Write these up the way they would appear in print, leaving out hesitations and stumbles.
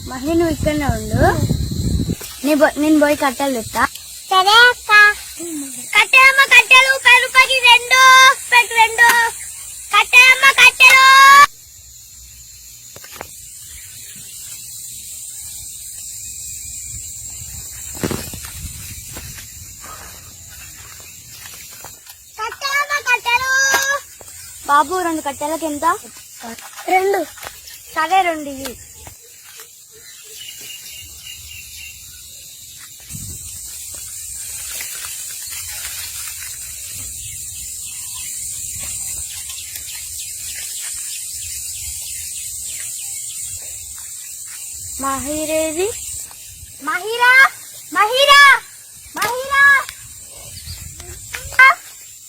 మహి నువ్వు ఇక్కడనే ఉండు, నేను పోయి కట్టెలు తెస్తా. సరే అక్క. కట్టెలమ్మ కట్టెలు 10 రూపాయకి 2 పెట్టు 2. కట్టెలమ్మ కట్టెలు. కట్టెలమ్మ కట్టెలు. బాబు 2 కట్టెలకి ఎంత? 2. సరే 2 ఇవి. మహిరేది? మహిరా మహిరా మహిరా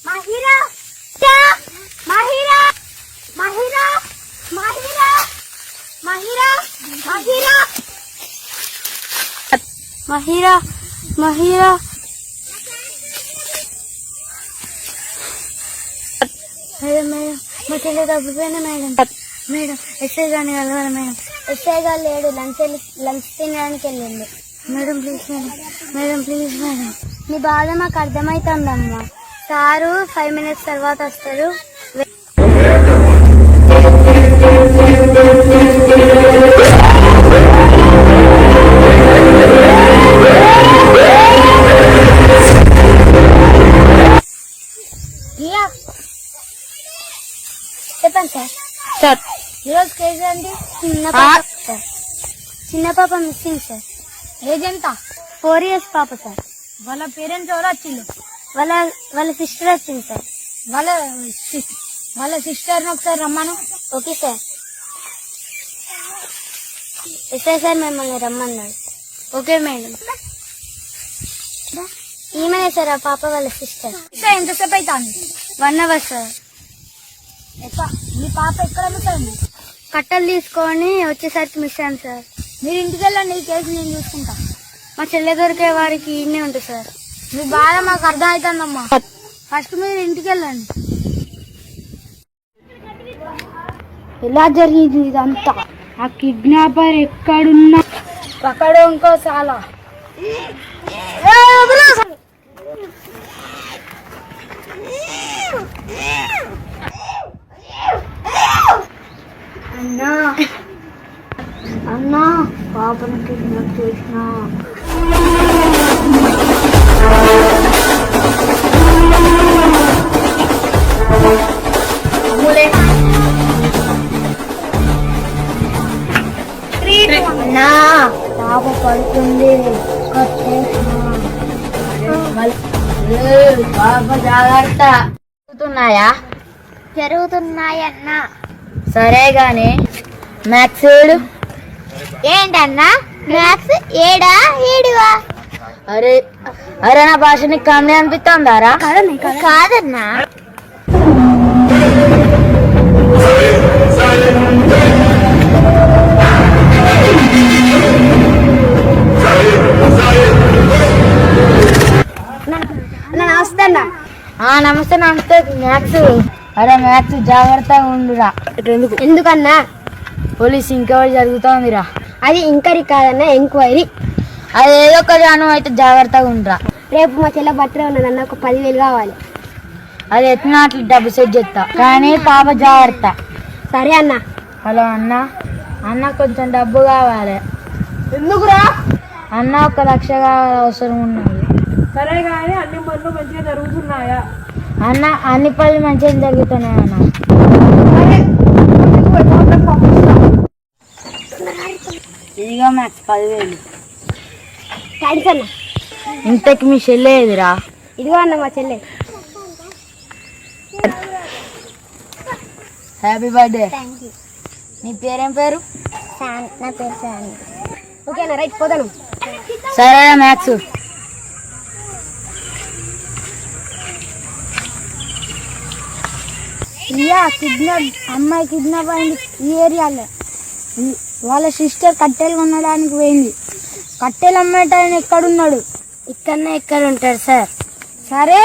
మహిరా మహిరా మహిరా మహిరా మహిరా మహిరా మహిరా మహిరా మేడం మేడం మా చెల్లి తప్పిపోయినా మేడం. మేడం ఎస్ఐ గారిని కలవాలి మేడం. ఎస్ఐ గారు లేడు, లంచ్ తినడానికి వెళ్ళింది. Madam please madam, madam please madam. నీ బాధ మాకు అర్థమవుతుందమ్మా. సారు 5 minutes తర్వాత వస్తారు. చెప్పండి సార్. సార్ ఈరోజు కేసు అండి. చిన్న పాప మిస్సింగ్ సార్. ఏజ్ ఎంత? 4 years పాప సార్. వాళ్ళ పేరెంట్స్ ఎవరు వచ్చిండు? వాళ్ళ సిస్టర్ వచ్చింది సార్. వాళ్ళ సిస్టర్ని ఒకసారి రమ్మను. Okay sir. ఎస్ఐ సార్ మిమ్మల్ని రమ్మన్నాడు. Okay madam. ఈమెనే సార్ ఆ పాప వాళ్ళ సిస్టర్. ఎంతసేపు అవుతాను? 1 hour సార్. మీ పాప ఎక్కడ మిస్సైంది? కట్టలు తీసుకొని వచ్చేసరికి మిస్ అయ్యాను సార్. మీరు ఇంటికి వెళ్ళండి, ఈ కేసు నేను చూసుకుంటా. మా చెల్లె దొరికే వారికి ఇన్నే ఉంటుంది సార్. మీ బాధ మాకు అర్థం అవుతుందమ్మా. ఫస్ట్ మీరు ఇంటికి వెళ్ళండి. ఎలా జరిగింది ఇదంతా? ఆ కిడ్నాపర్ ఎక్కడున్నా అక్కడ ఇంకో చాలా. అన్నా అన్నా పాపను కిడ్నాప్ చేసిన. అన్నా పాప పడుతుంది, పాప జాగ్రత్త. జరుగుతున్నాయన్నా. సరే గాని మ్యాథ్స్ ఏడు. ఏంటన్నా మ్యాథ్స్ 7 7వా? అరే అరే నా భాష నీకు కామెడీ అనిపిస్తుందారా? కాదన్నా. నమస్తే అన్న. నమస్తే నమస్తే. మ్యాథ్స్ అరే మ్యాథ్స్ జాగ్రత్తగా ఉండురా. ఎందుకన్నా? పోలీస్ ఇంకెవరు జరుగుతోందిరా. అది ఇంకరి కాదన్నా, ఎంక్వైరీ. అది ఏదో ఒక జానం అయితే జాగ్రత్తగా ఉండరా. రేపు మా చెల్ల బట్టలు ఉన్నదన్న, ఒక 10,000 కావాలి. అది ఎట్లా అట్లా డబ్బు సెట్ చేస్తా, కానీ పాప జాగ్రత్త. సరే అన్న. హలో అన్న, అన్న కొంచెం డబ్బు కావాలి. ఎందుకురా? అన్న 1 లక్ష కావాలి, అవసరం ఉన్నది. సరే కానీ అన్ని పనులు మంచిగా జరుగుతున్నాయా? అన్న అన్ని పనులు మంచిగా జరుగుతున్నాయి అన్న. ఇదిగో మ్యాక్స్ 10,000. థ్యాంక్స్ అన్న. ఇంతకి మీ చెల్లె ఎదురా? ఇదిగో అన్న మా చెల్లె. Happy birthday. Thank you. నీ పేరేం పేరు? నా పేరు శాన్. ఓకేనా, రైట్ పోతాను. సరే మ్యాథ్స్. అమ్మాయి కిడ్నాప్ అయింది ఈ ఏరియాలో. వాళ్ళ సిస్టర్ కట్టెలు కొనడానికి పోయింది. కట్టెలు అమ్మేటాయన ఎక్కడున్నాడు? ఇక్కడనే ఎక్కడ ఉంటాడు సార్. సరే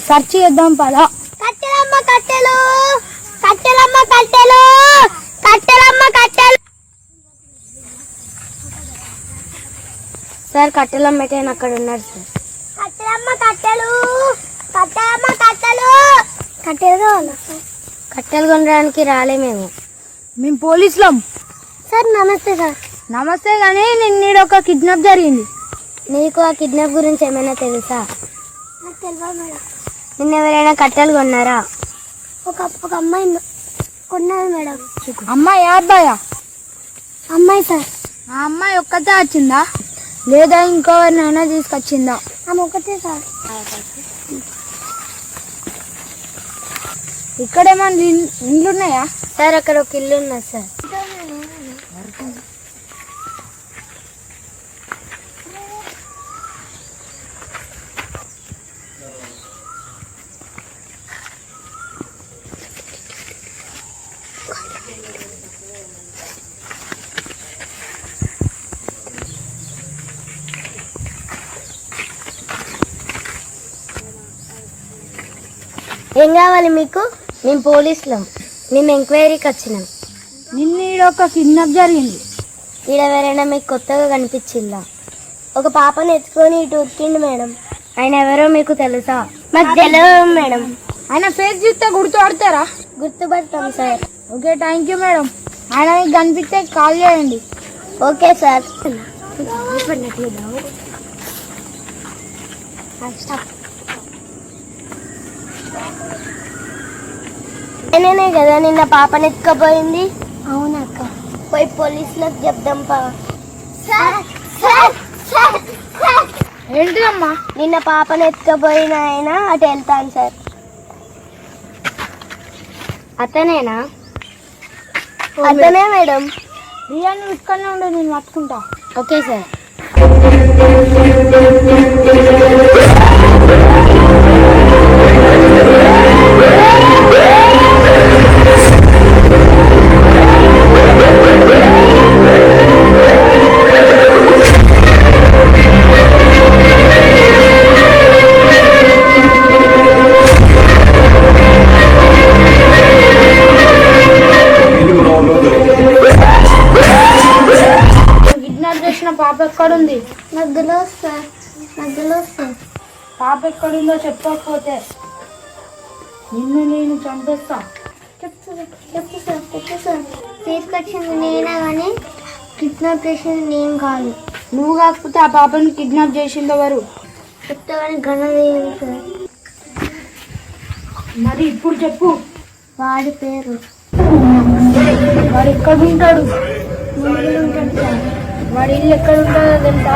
సెర్చ్ చేద్దాం పదా. కట్టెలమ్మ కట్టెలు, కట్టెలమ్మ కట్టెలు, కట్టెలమ్మ కట్టెలు. సార్ కట్టెలు అమ్మేటైనా అక్కడ ఉన్నాడు సార్. కట్టెలమ్మ కట్టెలు, కట్టెలమ్మ కట్టెలు. కట్టెలు కావాలా సార్? కట్టెలు కొనడానికి రాలే మేము పోలీసులం. సార్ నమస్తే సార్. నమస్తే, కానీ నిన్న ఒక కిడ్నాప్ జరిగింది. నీకు ఆ కిడ్నాప్ గురించి ఏమైనా తెలుసా? నాకు తెలియదు మేడం. నిన్న ఎవరైనా కట్టెలు కొన్నారా? ఒక అమ్మాయి కొన్నది మేడం. అమ్మాయి అబ్బాయా? అమ్మాయి సార్. ఆ అమ్మాయి ఒక్కతే వచ్చిందా లేదా ఇంకోవరినైనా తీసుకొచ్చిందా? ఆమె ఒకటే సార్. ఇక్కడేమన్నా ఇండ్లు ఉన్నాయా సార్? అక్కడ ఒక ఇల్లు ఉన్నది సార్. ఏం కావాలి మీకు? మేము పోలీసులం. మేము ఎంక్వైరీకి వచ్చినాం. నిన్న ఒక కిడ్నాప్ జరిగింది. ఈడ ఎవరైనా మీకు కొత్తగా కనిపించిందా? ఒక పాపను ఎత్తుకొని ఇటు ఉరికిండు మేడం. ఆయన ఎవరో మీకు తెలుసా? మాకు తెలియదు మేడం. ఆయన ఫేస్ చూస్తే గుర్తుపడతారా? గుర్తుపడతాం sir. Okay, thank you madam. ఆయన మీకు కనిపిస్తే కాల్ చేయండి. Okay sir. నేనే కదా నిన్న పాపని ఎత్తుకపోయింది. అవునక్క. పోయి పోలీసులకు చెప్దాం పా. ఏంటిదమ్మా? నిన్న పాపని ఎత్తుకపోయిన ఆయన అటు వెళ్తాను సార్. అతనేనా? అతనే మేడం. రియా నువ్వు ఇక్కడనే ఉండు, నేను పట్టుకుంటా. Okay sir. కిడ్నాప్ చేసిన పాప ఎక్కడుంది? నాకు తెలియదు సార్. నాకు తెలియదు సార్. పాప ఎక్కడుందో చెప్పకపోతే నిన్ను నేను చంపేస్తా. చెప్పు సార్. తీసుకొచ్చింది నేనే కానీ కిడ్నాప్ చేసింది నేను కాదు. నువ్వు కాకపోతే ఆ పాపని కిడ్నాప్ చేసింది ఎవరు? చెప్తా కానీ గణదేవి సార్. మరి ఇప్పుడు చెప్పు. వాడి పేరు వాడు ఎక్కడ ఉంటాడు? ముందు ఉంటాడు సార్. వాడి ఇల్లు ఎక్కడ ఉంటుందో తెలుసా?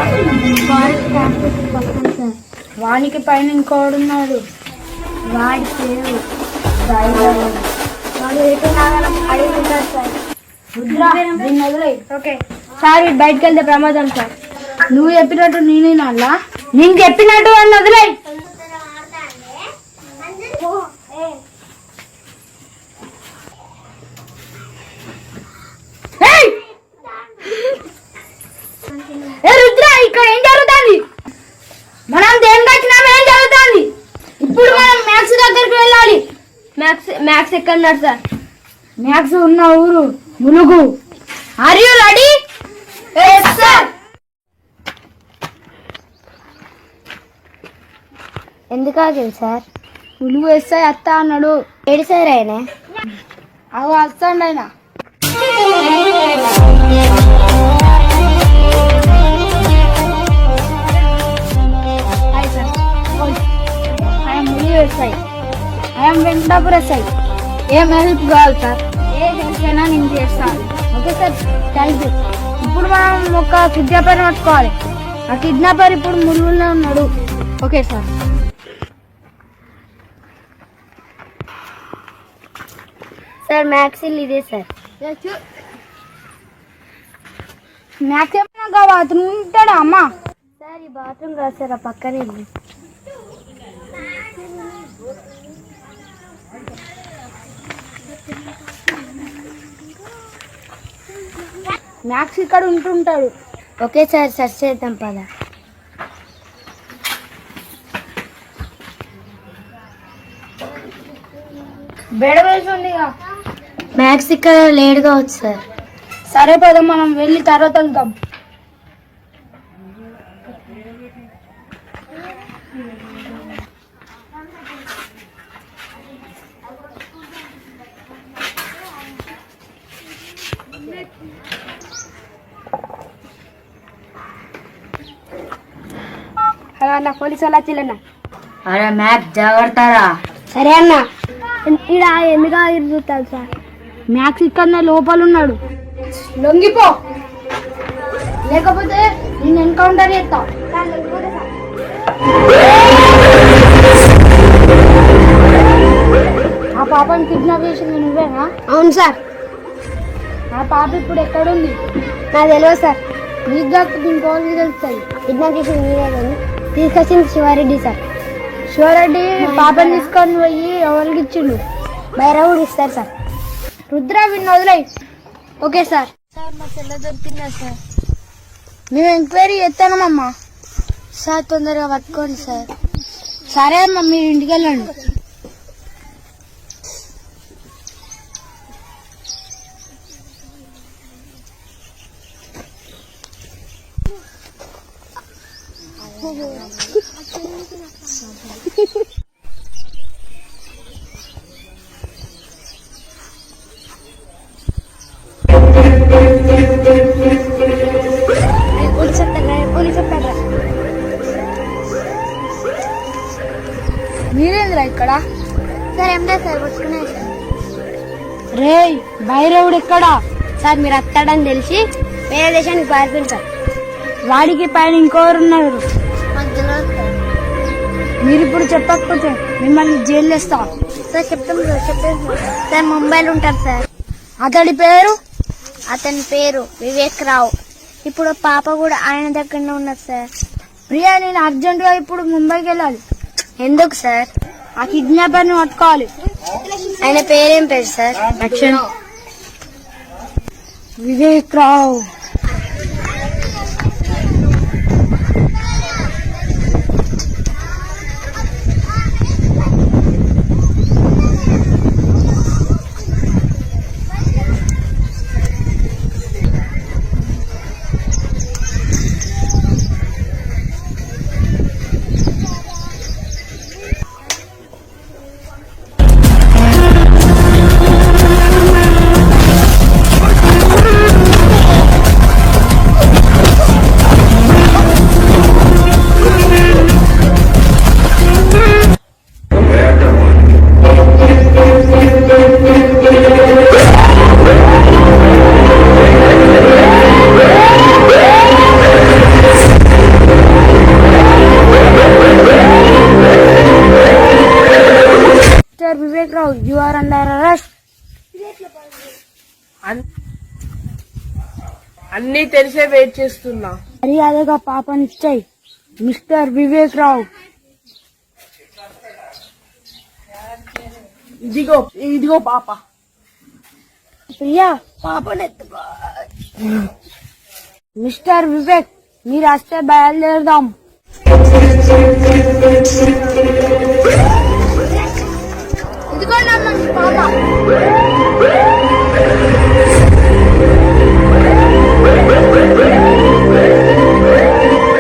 వాడి కాంప్లెక్స్ పక్కన సార్. వానికి పైన ఇంకోడున్నాడు. వాడి పేరు వాడు ఎటు నాగరం అడిగి ఉంటాడు సార్. రుద్రా, దీన్ని వదిలేయ్. ఓకే సార్, వీడు బయటకు వెళ్తే ప్రమాదం సార్. నువ్వు చెప్పినట్టు నేనేనా? నేను చెప్పినట్టు అని వదిలేయ్. రుద్రా, ఇక్కడ ఏం జరుగుతుంది? మనం దేనికి వచ్చినామో ఏం జరుగుతుంది? ఇప్పుడు మనం మ్యాథ్స్ దగ్గరికి వెళ్ళాలి. మ్యాథ్స్ ఎక్కడున్నాడు సార్? మ్యాథ్స్ ఉన్న ఊరు Mulugu. Are you ready? Yes sir. ఎందుకు ఆగింది సార్? ములుగు ఎస్ఐ అత్త అన్నాడు. ఏడు సార్ ఆయన? అవి వస్తాండి ఆయన. SI, I'm Venkatapura SI. ఏం హెల్ప్ కావాలి సార్? ఏ హెల్ప్ అయినా నేను చేస్తాను. Okay sir, thank you. ఇప్పుడు మనం ఒక కిడ్నాపర్ పట్టుకోవాలి. ఆ కిడ్నాపర్ ఇప్పుడు ములుగులో ఉన్నాడు. Okay sir. సార్ మ్యాథ్స్ ఇదే సార్. మ్యాథ్స్ ఏమైనా బాత్రూమ్ ఉంటాడా అమ్మా? సార్ ఈ బాత్రూమ్ కాదు సార్, ఆ పక్కనే ఉంది. మ్యాథ్స్ ఇక్కడ ఉంటుంటాడు. ఓకే సార్, సెర్చ్ చేద్దాం పద. బెడ వేసి ఉంది. మ్యాథ్స్ ఇక్కడ లేట్గా వచ్చు సార్. సరే పద, మనం వెళ్ళి తర్వాత వెళ్తాం. హలో అన్న, పోలీసు వాళ్ళు వచ్చిల్లన్న. అరే మ్యాథ్స్ జాగ్రత్త రా. సరే అన్న. ఇక్కడ ఎందుకు చూస్తాను సార్? మ్యాథ్స్ ఇక్కడనే లోపల ఉన్నాడు. లొంగిపో. లేకపోతే నేను ఎన్కౌంటర్ చేస్తా. ఆ పాపని కిడ్నాప్ చేసింది నువ్వేనా? అవును సార్. ఆ పాప ఇప్పుడు ఎక్కడుంది? నాకు తెలియదు సార్. నీకు కాకపోతే ఇంకోళ్ళకి తెలుస్తుంది. కిడ్నాప్ చేసింది మీరే కానీ తీసుకొచ్చింది శివారెడ్డి సార్. శివరెడ్డి పాపని తీసుకొని పోయి ఎవరికి ఇచ్చిండు? భైరవుడు ఇస్తారు సార్. రుద్ర విన్ను వదిలేయి. Okay sir. సార్ మా చెల్ల దొరికిందా సార్? మేము ఎంక్వైరీ చేస్తానమ్మా. సార్ తొందరగా పట్టుకోండి సార్. సరే అమ్మా, మీరు ఇంటికి వెళ్ళండి. మీరేంద్రా ఇక్కడ? సార్ ఏం లేదు సార్, పట్టుకునే రే భైరవుడు ఎక్కడా? సార్ మీరు వస్తాడని తెలిసి వేరే దేశానికి పారిపోయింది సార్. వాడికి పైన ఇంకోరు ఉన్నారు. మాకు తెలియదు సార్. మీరు ఇప్పుడు చెప్పకపోతే మిమ్మల్ని జైలు వేస్తా. సార్ చెప్తాం సార్, చెప్పేసి సార్ ముంబైలో ఉంటారు సార్. అతడి పేరు? అతని పేరు వివేక్ రావు. ఇప్పుడు పాప కూడా ఆయన దగ్గరనే ఉన్నది సార్. ప్రియా, నేను అర్జెంట్ గా ఇప్పుడు ముంబైకి వెళ్ళాలి. ఎందుకు సార్? ఆ కిడ్నాపర్ ని పట్టుకోవాలి. ఆయన పేరేం పేరు sir? Vivek Rao. Vivek Rao, you are under arrest. అన్నీ తెలిసే వెయిట్ చేస్తున్నా. మర్యాదగా పాపనిచ్చాయి మిస్టర్ వివేక్ రావు. ఇదిగో పాప. ప్రియా, పాపని ఎత్తుకో. మిస్టర్ వివేక్, మీరు వస్తే బయలుదేరదాం. ఇదిగోండి అమ్మ మీ పాప.